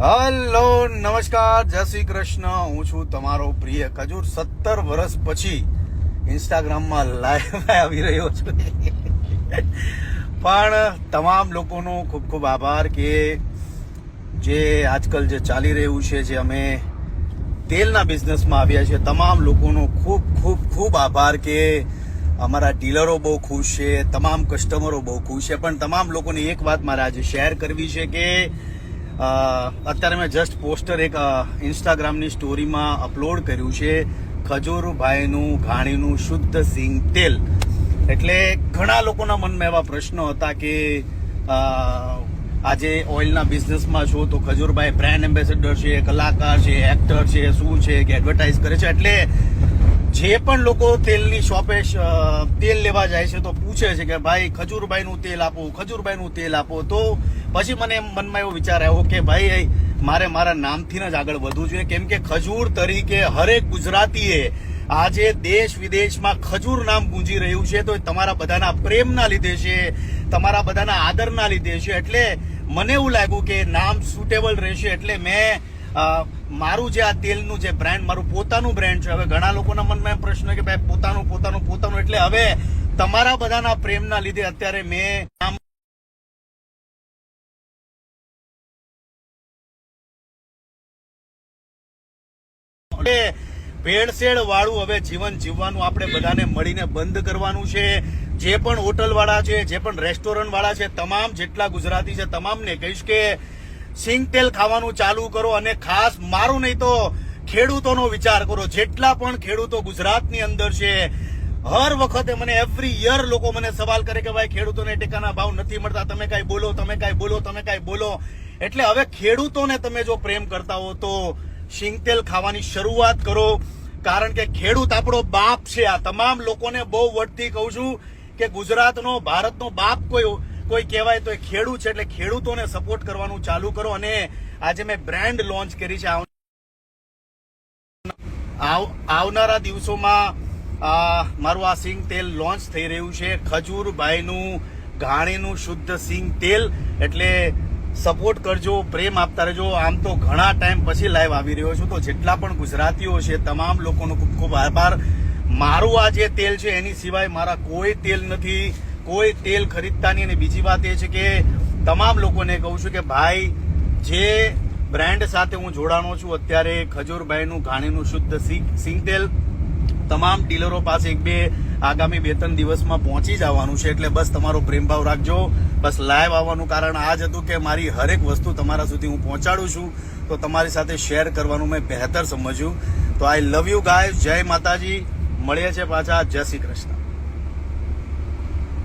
Hello, નમસ્કાર, જય શ્રી કૃષ્ણ. હું છું તમારો પ્રિય ખજૂર. 17 વર્ષ પછી ઇન્સ્ટાગ્રામમાં લાઈવ આવી રહ્યો છું. પણ તમામ લોકોનો ખૂબ ખૂબ આભાર કે જે આજકાલ જે ચાલી રહ્યું છે, જે અમે તેલના બિઝનેસમાં આવ્યા છે, તમામ લોકોનો ખૂબ ખૂબ ખૂબ આભાર કે અમારા ડીલરો બહુ ખુશ છે, તમામ કસ્ટમરો બહુ ખુશ છે. પણ તમામ લોકોને એક વાત મારે આજે શેર કરવી છે કે અત્યારે મેં જસ્ટ પોસ્ટર એક ઇન્સ્ટાગ્રામની સ્ટોરીમાં અપલોડ કર્યું છે, ખજૂરભાઈનું ઘાણીનું શુદ્ધ સિંગ તેલ. એટલે ઘણા લોકોના મનમાં એવા પ્રશ્નો હતા કે આજે ઓઇલના બિઝનેસમાં છો તો ખજૂરભાઈ બ્રાન્ડ એમ્બેસેડર છે, કલાકાર છે, એક્ટર છે, શું છે કે એડવર્ટાઇઝ કરે છે. એટલે જે પણ લોકો તેલની શોપે તેલ લેવા જાય છે તો પૂછે છે કે ભાઈ ખજૂરભાઈનું તેલ આપો, ખજૂરભાઈનું તેલ આપો. તો પછી મને મનમાં એવો વિચાર આવ્યો કે ભાઈ મારે મારા નામથી જ આગળ વધવું જોઈએ, કેમ કે ખજૂર તરીકે હરેક ગુજરાતીએ આજે દેશ વિદેશમાં ખજૂર નામ ગુંજી રહ્યું છે. તો તમારા બધાના પ્રેમના લીધે છે, તમારા બધાના આદરના લીધે છે. એટલે મને એવું લાગ્યું કે નામ સુટેબલ રહેશે. એટલે મેં મારું જે આ તેલનું જે બ્રાન્ડ, મારું પોતાનું બ્રાન્ડ છે. હવે ઘણા લોકોના મનમાં પ્રશ્ન કે ભાઈ પોતાનું. એટલે હવે તમારા બધાના પ્રેમના લીધે અત્યારે મેં નામ ભેળસેળ વાળું હવે જીવન જીવવાનું આપણે બધાને મળીને બંધ કરવાનું છે. જે પણ હોટલ વાળા છે, જે પણ રેસ્ટોરન્ટ વાળા છે, તમામ જેટલા ગુજરાતી છે તમામને કહીશ કે સિંગ તેલ ખાવાનું ચાલુ કરો. અને ખાસ મારું નહીં તો ખેડૂતોનો વિચાર કરો. જેટલા પણ ખેડૂતો ગુજરાતની અંદર છે, હર વખતે મને એવરી યર લોકો મને સવાલ કરે કે ભાઈ ખેડૂતોને ટેકાના ભાવ નથી મળતા, તમે કાંઈ બોલો. એટલે હવે ખેડૂતોને તમે જો પ્રેમ કરતા હો તો સિંગ તેલ ખાવાની શરૂઆત કરો, કારણ કે ખેડૂત આપણો બાપ છે. આ તમામ લોકોને બહુ વટથી કહું છું કે ગુજરાતનો, ભારતનો બાપ કોઈ કહેવાય તો એ ખેડૂત છે. એટલે ખેડૂતોને સપોર્ટ કરવાનું ચાલુ કરો. અને આજે મેં બ્રાન્ડ લોન્ચ કરી છે. આવનારા દિવસોમાં મારું આ સિંગ તેલ લોન્ચ થઈ રહ્યું છે, ખજૂરભાઈનું ઘાણીનું શુદ્ધ સિંગ તેલ. એટલે સપોર્ટ કરજો, પ્રેમ આપતા રહેજો. આમ તો ઘણા ટાઈમ પછી લાઈવ આવી રહ્યો છું, તો જેટલા પણ ગુજરાતીઓ છે તમામ લોકોનો ખૂબ ખૂબ આભાર. મારું આ જે તેલ છે એની સિવાય મારા કોઈ તેલ નથી, કોઈ તેલ ખરીદતા નહીં. અને બીજી વાત એ છે કે તમામ લોકોને કહું છું કે ભાઈ જે બ્રાન્ડ સાથે હું જોડાણો છું અત્યારે, ખજૂરભાઈનું ઘાણીનું શુદ્ધ સિંગ તેલ, તમામ ડીલરો પાસે આગામી 2-3 દિવસમાં પહોંચી જવાનું છે. એટલે બસ તમારો પ્રેમભાવ રાખજો. બસ લાઈવ આવવાનું કારણ આ જ હતું કે મારી હરેક વસ્તુ તમારા સુધી હું પહોંચાડું છું, તો તમારી સાથે શેર કરવાનું મેં બહેતર સમજ્યું. તો આઈ લવ યુ ગાઈઝ. જય માતાજી. મળીએ છીએ પાછા. જય શ્રી કૃષ્ણ.